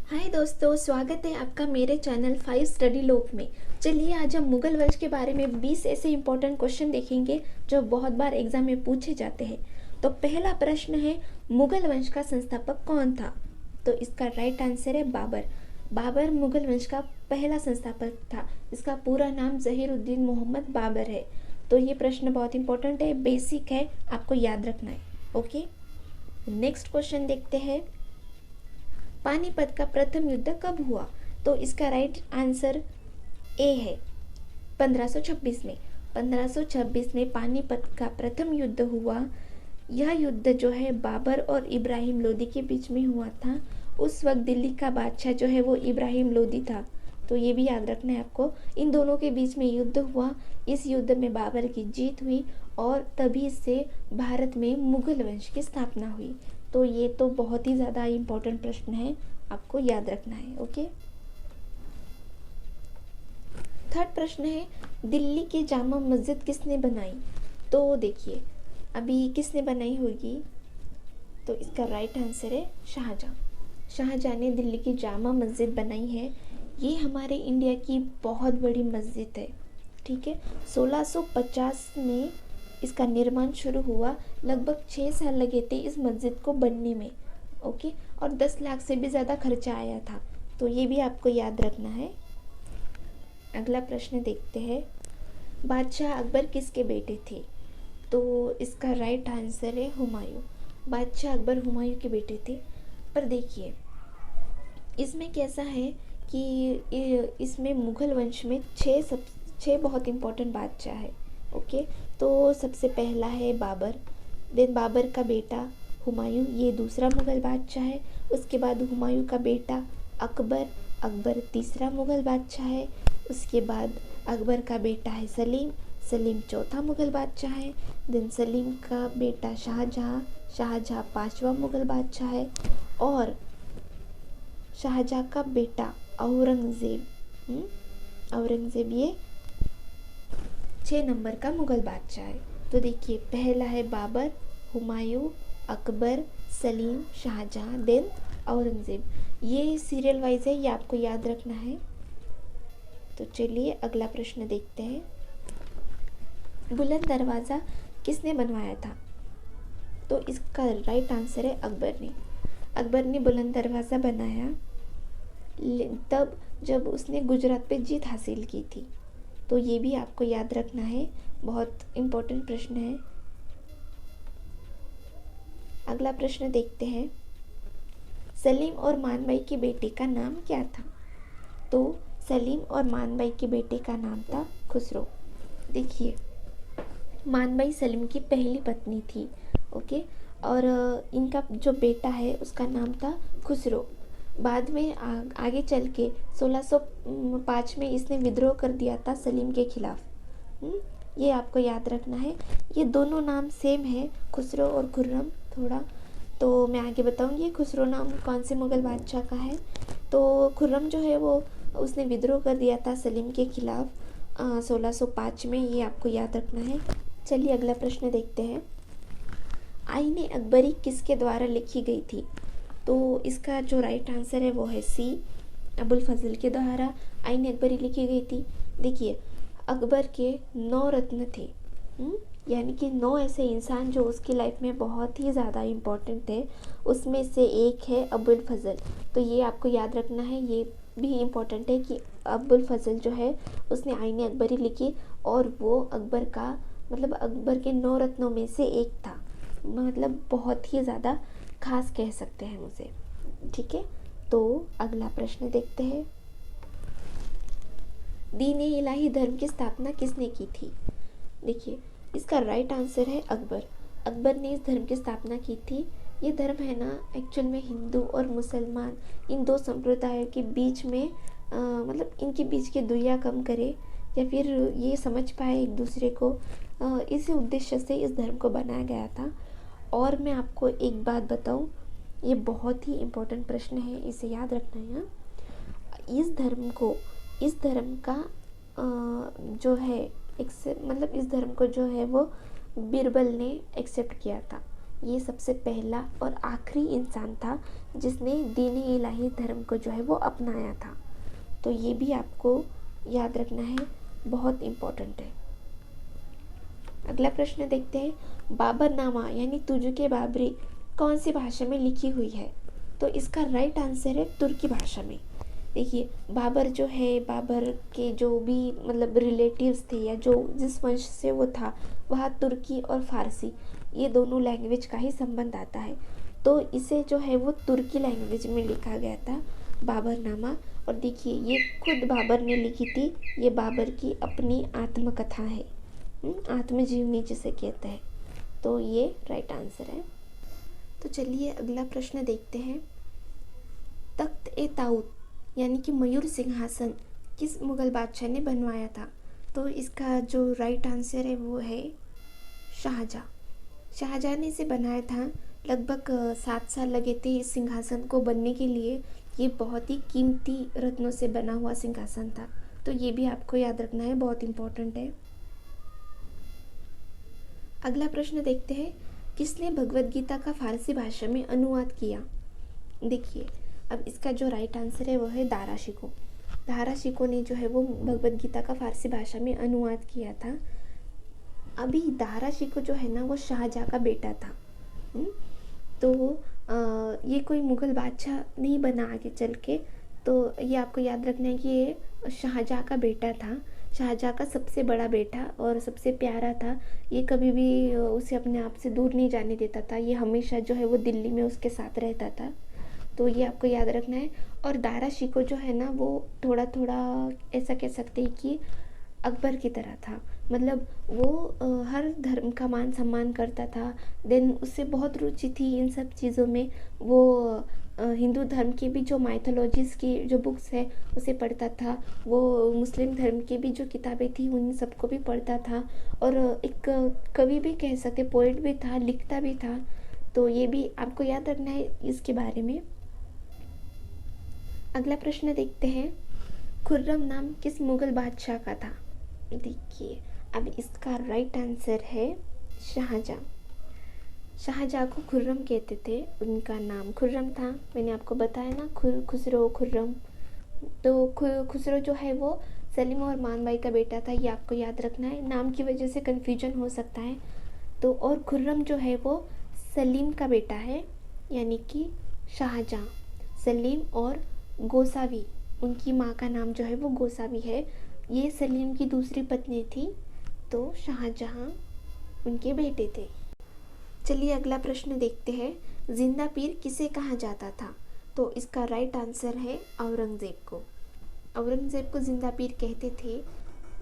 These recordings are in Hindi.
हाय दोस्तों, स्वागत है आपका मेरे चैनल 5 स्टडी लोक में। चलिए आज हम मुगल वंश के बारे में 20 ऐसे इंपॉर्टेंट क्वेश्चन देखेंगे जो बहुत बार एग्जाम में पूछे जाते हैं। तो पहला प्रश्न है, मुगल वंश का संस्थापक कौन था? तो इसका राइट आंसर है बाबर। बाबर मुगल वंश का पहला संस्थापक था। इसका पूरा नाम जहीरुद्दीन मोहम्मद बाबर है। तो ये प्रश्न बहुत इंपॉर्टेंट है, बेसिक है, आपको याद रखना है। ओके, नेक्स्ट क्वेश्चन देखते हैं। पानीपत का प्रथम युद्ध कब हुआ? तो इसका राइट आंसर ए है 1526 में। 1526 में पानीपत का प्रथम युद्ध हुआ। यह युद्ध जो है बाबर और इब्राहिम लोदी के बीच में हुआ था। उस वक्त दिल्ली का बादशाह जो है वो इब्राहिम लोदी था। तो ये भी याद रखना है आपको। इन दोनों के बीच में युद्ध हुआ। इस युद्ध में बाबर की जीत हुई और तभी से भारत में मुगल वंश की स्थापना हुई। तो ये तो बहुत ही ज़्यादा इम्पोर्टेंट प्रश्न है, आपको याद रखना है। ओके, थर्ड प्रश्न है, दिल्ली की जामा मस्जिद किसने बनाई? तो देखिए, अभी किसने बनाई होगी? तो इसका राइट आंसर है शाहजहां। शाहजहां ने दिल्ली की जामा मस्जिद बनाई है। ये हमारे इंडिया की बहुत बड़ी मस्जिद है। ठीक है, 1650 में इसका निर्माण शुरू हुआ। लगभग 6 साल लगे थे इस मस्जिद को बनने में। ओके, और 10 लाख से भी ज़्यादा खर्चा आया था। तो ये भी आपको याद रखना है। अगला प्रश्न देखते हैं, बादशाह अकबर किसके बेटे थे? तो इसका राइट आंसर है हुमायूं। बादशाह अकबर हुमायूं के बेटे थे। पर देखिए, इसमें कैसा है कि इसमें मुगल वंश में छः बहुत इम्पोर्टेंट बादशाह है। ओके, तो सबसे पहला है बाबर, देन बाबर का बेटा हुमायूं, ये दूसरा मुगल बादशाह है। उसके बाद हुमायूं का बेटा अकबर, अकबर तीसरा मुगल बादशाह है। उसके बाद अकबर का बेटा है सलीम, सलीम चौथा मुगल बादशाह है। देन सलीम का बेटा शाहजहां, शाहजहां पांचवा मुगल बादशाह है। और शाहजहां का बेटा औरंगज़ेब, औरंगज़ेब ये 6 नंबर का मुगल बादशाह है। तो देखिए, पहला है बाबर, हुमायूं, अकबर, सलीम, शाहजहां, देन औरंगज़ेब। ये सीरियल वाइज है, ये आपको याद रखना है। तो चलिए अगला प्रश्न देखते हैं, बुलंद दरवाज़ा किसने बनवाया था? तो इसका राइट आंसर है अकबर ने। अकबर ने बुलंद दरवाज़ा बनाया तब जब उसने गुजरात पे जीत हासिल की थी। तो ये भी आपको याद रखना है, बहुत इम्पोर्टेंट प्रश्न है। अगला प्रश्न देखते हैं, सलीम और मानबाई के बेटे का नाम क्या था? तो सलीम और मानबाई के बेटे का नाम था खुसरो। देखिए, मानबाई सलीम की पहली पत्नी थी। ओके, और इनका जो बेटा है उसका नाम था खुसरो। बाद में आगे चल के 1605 में इसने विद्रोह कर दिया था सलीम के खिलाफ। ये आपको याद रखना है। ये दोनों नाम सेम है, खुसरो और खुर्रम थोड़ा। तो मैं आगे बताऊंगी खुसरो नाम कौन से मुगल बादशाह का है। तो खुर्रम जो है वो उसने विद्रोह कर दिया था सलीम के खिलाफ 1605 में, ये आपको याद रखना है। चलिए अगला प्रश्न देखते हैं, आईने अकबरी किसके द्वारा लिखी गई थी? तो इसका जो राइट आंसर है वो है सी, अबुल फजल के द्वारा आईने अकबरी लिखी गई थी। देखिए, अकबर के 9 रत्न थे, यानी कि 9 ऐसे इंसान जो उसकी लाइफ में बहुत ही ज़्यादा इम्पोर्टेंट थे। उसमें से एक है अबुल फजल। तो ये आपको याद रखना है, ये भी इम्पोर्टेंट है कि अबुल फजल जो है उसने आईने अकबरी लिखी और वो अकबर का मतलब अकबर के 9 रत्नों में से एक था। मतलब बहुत ही ज़्यादा खास कह सकते हैं उसे। ठीक है, तो अगला प्रश्न देखते हैं, दीन इलाही धर्म की स्थापना किसने की थी? देखिए, इसका राइट आंसर है अकबर। अकबर ने इस धर्म की स्थापना की थी। ये धर्म है ना, एक्चुअल में हिंदू और मुसलमान इन दो संप्रदायों के बीच में मतलब इनके बीच की दूरियां कम करे या फिर ये समझ पाए एक दूसरे को, इसी उद्देश्य से इस धर्म को बनाया गया था। और मैं आपको एक बात बताऊं, ये बहुत ही इम्पोर्टेंट प्रश्न है, इसे याद रखना है। इस धर्म का जो है मतलब इस धर्म को जो है वो बीरबल ने एक्सेप्ट किया था। ये सबसे पहला और आखिरी इंसान था जिसने दीन इलाही धर्म को जो है वो अपनाया था। तो ये भी आपको याद रखना है, बहुत इम्पोर्टेंट है। अगला प्रश्न देखते हैं, बाबरनामा यानी तुजुक-ए बाबरी कौन सी भाषा में लिखी हुई है? तो इसका राइट आंसर है तुर्की भाषा में। देखिए, बाबर जो है, बाबर के जो भी मतलब रिलेटिव्स थे या जो जिस वंश से वो था, वहाँ तुर्की और फारसी ये दोनों लैंग्वेज का ही संबंध आता है। तो इसे जो है वो तुर्की लैंग्वेज में लिखा गया था बाबरनामा। और देखिए, ये खुद बाबर ने लिखी थी, ये बाबर की अपनी आत्मकथा है, आत्मजीवनी जिसे कहते हैं। तो ये राइट आंसर है। तो चलिए अगला प्रश्न देखते हैं, तख्त-ए-ताऊत यानी कि मयूर सिंहासन किस मुग़ल बादशाह ने बनवाया था? तो इसका जो राइट आंसर है वो है शाहजहाँ। शाहजहाँ ने इसे बनाया था। लगभग 7 साल लगे थे इस सिंहासन को बनने के लिए। ये बहुत ही कीमती रत्नों से बना हुआ सिंहासन था। तो ये भी आपको याद रखना है, बहुत इम्पोर्टेंट है। अगला प्रश्न देखते हैं, किसने भगवद गीता का फारसी भाषा में अनुवाद किया? देखिए, अब इसका जो राइट आंसर है वो है दारा शिकोह। दारा शिकोह ने जो है वो भगवद गीता का फारसी भाषा में अनुवाद किया था। अभी दारा शिकोह जो है ना वो शाहजहाँ का बेटा था। तो ये कोई मुग़ल बादशाह नहीं बना आगे चल के। तो ये आपको याद रखना है कि ये शाहजहाँ का बेटा था, शाहजहाँ का सबसे बड़ा बेटा और सबसे प्यारा था। ये कभी भी उसे अपने आप से दूर नहीं जाने देता था। ये हमेशा जो है वो दिल्ली में उसके साथ रहता था। तो ये आपको याद रखना है। और दारा शिकोह जो है ना वो थोड़ा थोड़ा ऐसा कह सकते हैं कि अकबर की तरह था। मतलब वो हर धर्म का मान सम्मान करता था। देन उससे बहुत रुचि थी इन सब चीज़ों में। वो हिंदू धर्म की भी जो माइथोलॉजीज़ की जो बुक्स है उसे पढ़ता था। वो मुस्लिम धर्म की भी जो किताबें थी उन सबको भी पढ़ता था। और एक कवि भी कह सकते, पोएट भी था, लिखता भी था। तो ये भी आपको याद रखना है इसके बारे में। अगला प्रश्न देखते हैं, खुर्रम नाम किस मुग़ल बादशाह का था? देखिए, अब इसका राइट आंसर है शाहजहाँ। शाहजहाँ को खुर्रम कहते थे, उनका नाम खुर्रम था। मैंने आपको बताया ना, खुसरो, खुर्रम। तो खुसरो जो है वो सलीम और मानबाई का बेटा था। ये आपको याद रखना है, नाम की वजह से कन्फ्यूजन हो सकता है। तो और खुर्रम जो है वो सलीम का बेटा है, यानी कि शाहजहाँ। सलीम और गोसावी, उनकी माँ का नाम जो है वो गोसावी है। ये सलीम की दूसरी पत्नी थी। तो शाहजहाँ उनके बेटे थे। चलिए अगला प्रश्न देखते हैं, जिंदा पीर किसे कहा जाता था? तो इसका राइट आंसर है औरंगज़ेब को। औरंगज़ेब को जिंदा पीर कहते थे।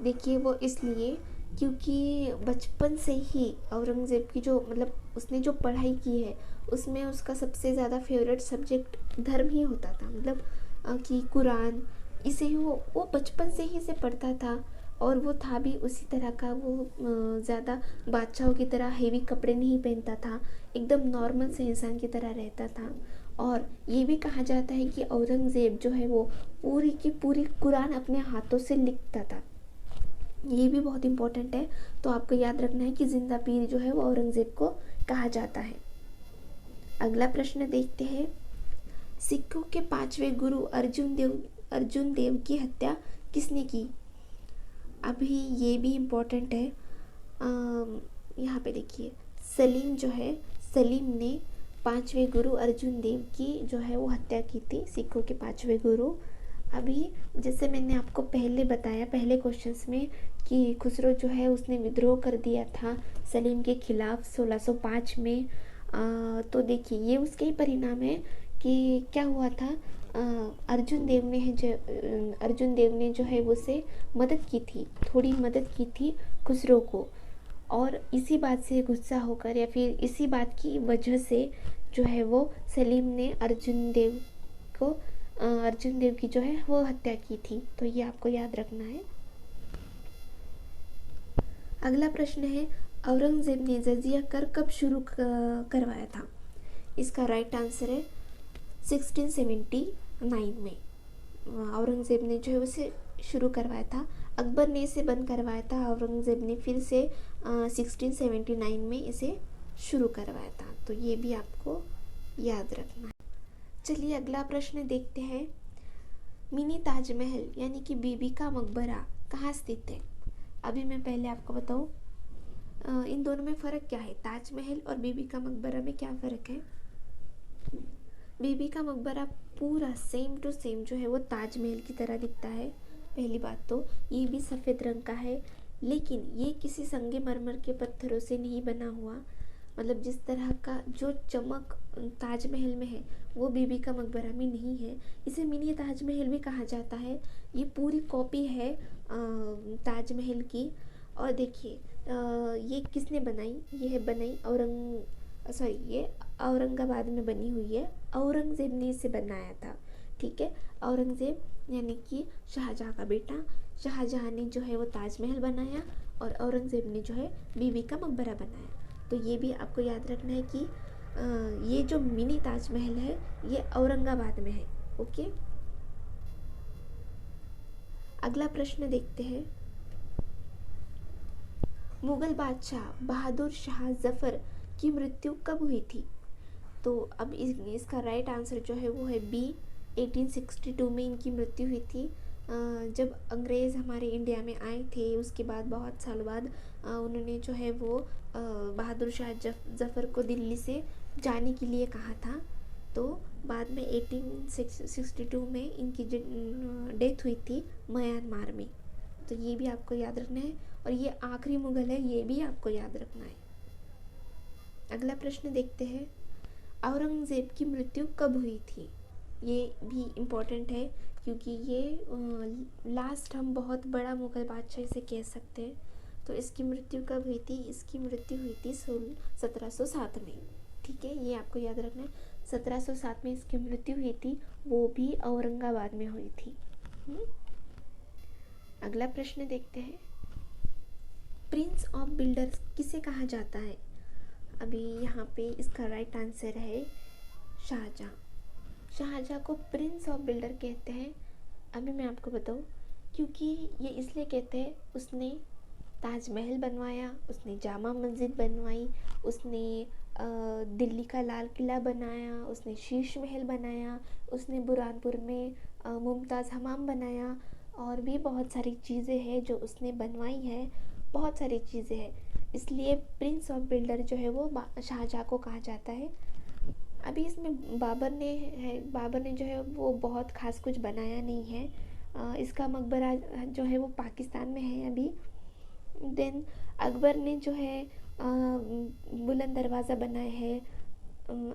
देखिए, वो इसलिए क्योंकि बचपन से ही औरंगज़ेब की जो मतलब उसने जो पढ़ाई की है उसमें उसका सबसे ज़्यादा फेवरेट सब्जेक्ट धर्म ही होता था। मतलब कि कुरान, इसे ही वो बचपन से ही इसे पढ़ता था। और वो था भी उसी तरह का। वो ज़्यादा बादशाहों की तरह हेवी कपड़े नहीं पहनता था, एकदम नॉर्मल से इंसान की तरह रहता था। और ये भी कहा जाता है कि औरंगज़ेब जो है वो पूरी की पूरी कुरान अपने हाथों से लिखता था। ये भी बहुत इम्पोर्टेंट है। तो आपको याद रखना है कि जिंदा पीर जो है वो औरंगज़ेब को कहा जाता है। अगला प्रश्न देखते हैं, सिखों के 5वें गुरु अर्जुन देव की हत्या किसने की? अभी ये भी इम्पोर्टेंट है। यहाँ पे देखिए, सलीम जो है, सलीम ने 5वें गुरु अर्जुन देव की जो है वो हत्या की थी, सिखों के 5वें गुरु। अभी जैसे मैंने आपको पहले बताया पहले क्वेश्चंस में कि खुसरो जो है उसने विद्रोह कर दिया था सलीम के खिलाफ 1605 में। तो देखिए, ये उसके ही परिणाम है कि क्या हुआ था। अर्जुन देव ने जो है उसे मदद की थी, थोड़ी मदद की थी खुसरो को। और इसी बात से गुस्सा होकर या फिर इसी बात की वजह से जो है वो सलीम ने अर्जुन देव की जो है वो हत्या की थी। तो ये आपको याद रखना है। अगला प्रश्न है, औरंगज़ेब ने जजिया कर कब शुरू करवाया था? इसका राइट आंसर है 1679 में। औरंगज़ेब ने जो है उसे शुरू करवाया था। अकबर ने इसे बंद करवाया था, औरंगज़ेब ने फिर से 1679 में इसे शुरू करवाया था। तो ये भी आपको याद रखना है। चलिए अगला प्रश्न देखते हैं। मिनी ताजमहल यानी कि बीबी का मकबरा कहाँ स्थित है? अभी मैं पहले आपको बताऊँ इन दोनों में फ़र्क क्या है, ताजमहल और बीबी का मकबरा में क्या फ़र्क है। बीबी का मकबरा पूरा सेम टू सेम जो है वो ताजमहल की तरह दिखता है। पहली बात तो ये भी सफ़ेद रंग का है, लेकिन ये किसी संगमरमर के पत्थरों से नहीं बना हुआ। मतलब जिस तरह का जो चमक ताजमहल में है वो बीबी का मकबरा में नहीं है। इसे मिनी ताजमहल भी कहा जाता है। ये पूरी कॉपी है ताजमहल की। और देखिए ये किसने बनाई? ये है बनाई ये औरंगाबाद में बनी हुई है। औरंगज़ेब ने इसे बनाया था। ठीक है, औरंगज़ेब यानी कि शाहजहाँ का बेटा। शाहजहाँ ने जो है वो ताजमहल बनाया और औरंगज़ेब ने जो है बीबी का मकबरा बनाया। तो ये भी आपको याद रखना है कि ये जो मिनी ताजमहल है ये औरंगाबाद में है। ओके, अगला प्रश्न देखते हैं। मुगल बादशाह बहादुर शाह जफ़र की मृत्यु कब हुई थी? तो अब इसका राइट आंसर जो है वो है बी, 1862 में इनकी मृत्यु हुई थी। जब अंग्रेज़ हमारे इंडिया में आए थे उसके बाद बहुत साल बाद उन्होंने जो है वो बहादुर शाह जफ़र को दिल्ली से जाने के लिए कहा था। तो बाद में 1862 में इनकी डेथ हुई थी म्यांमार में। तो ये भी आपको याद रखना है। और ये आखिरी मुगल है, ये भी आपको याद रखना है। अगला प्रश्न देखते हैं। औरंगज़ेब की मृत्यु कब हुई थी? ये भी इम्पोर्टेंट है क्योंकि ये लास्ट हम बहुत बड़ा मुगल बादशाह इसे कह सकते हैं। तो इसकी मृत्यु कब हुई थी? इसकी मृत्यु हुई थी 1707 में। ठीक है, ये आपको याद रखना है। 1707 में इसकी मृत्यु हुई थी, वो भी औरंगाबाद में हुई थी। अगला प्रश्न देखते हैं। प्रिंस ऑफ बिल्डर्स किसे कहा जाता है? अभी यहाँ पे इसका राइट आंसर है शाहजहाँ। शाहजहाँ को प्रिंस ऑफ बिल्डर कहते हैं। अभी मैं आपको बताऊँ क्योंकि ये इसलिए कहते हैं, उसने ताजमहल बनवाया, उसने जामा मस्जिद बनवाई, उसने दिल्ली का लाल किला बनाया, उसने शीश महल बनाया, उसने बुरहानपुर में मुमताज़ हमाम बनाया, और भी बहुत सारी चीज़ें हैं जो उसने बनवाई है। बहुत सारी चीज़ें हैं, इसलिए प्रिंस ऑफ बिल्डर जो है वो शाहजहाँ को कहा जाता है। अभी इसमें बाबर ने जो है वो बहुत ख़ास कुछ बनाया नहीं है। इसका मकबरा जो है वो पाकिस्तान में है अभी। देन अकबर ने जो है बुलंद दरवाज़ा बनाया है,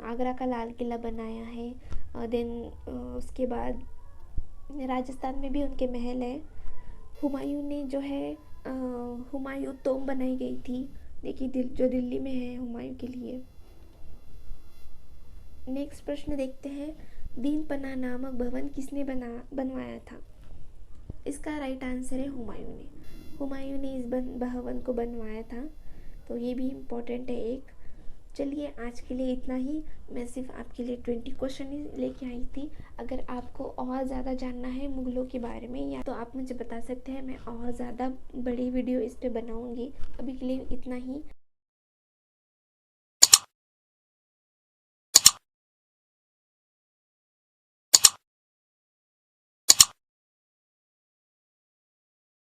आगरा का लाल किला बनाया है। देन उसके बाद राजस्थान में भी उनके महल है। हुमायूं ने जो है हुमायूं तोम बनाई गई थी, देखिए जो दिल्ली में है हुमायूं के लिए। नेक्स्ट प्रश्न देखते हैं। दीन पनाह नामक भवन किसने बनवाया था? इसका राइट आंसर है हुमायूं ने इस भवन को बनवाया था। तो ये भी इम्पोर्टेंट है एक। चलिए आज के लिए इतना ही। मैं सिर्फ आपके लिए 20 क्वेश्चन ही लेके आई थी। अगर आपको और ज़्यादा जानना है मुग़लों के बारे में या तो आप मुझे बता सकते हैं, मैं और ज़्यादा बड़ी वीडियो इस पर बनाऊँगी। अभी के लिए इतना ही।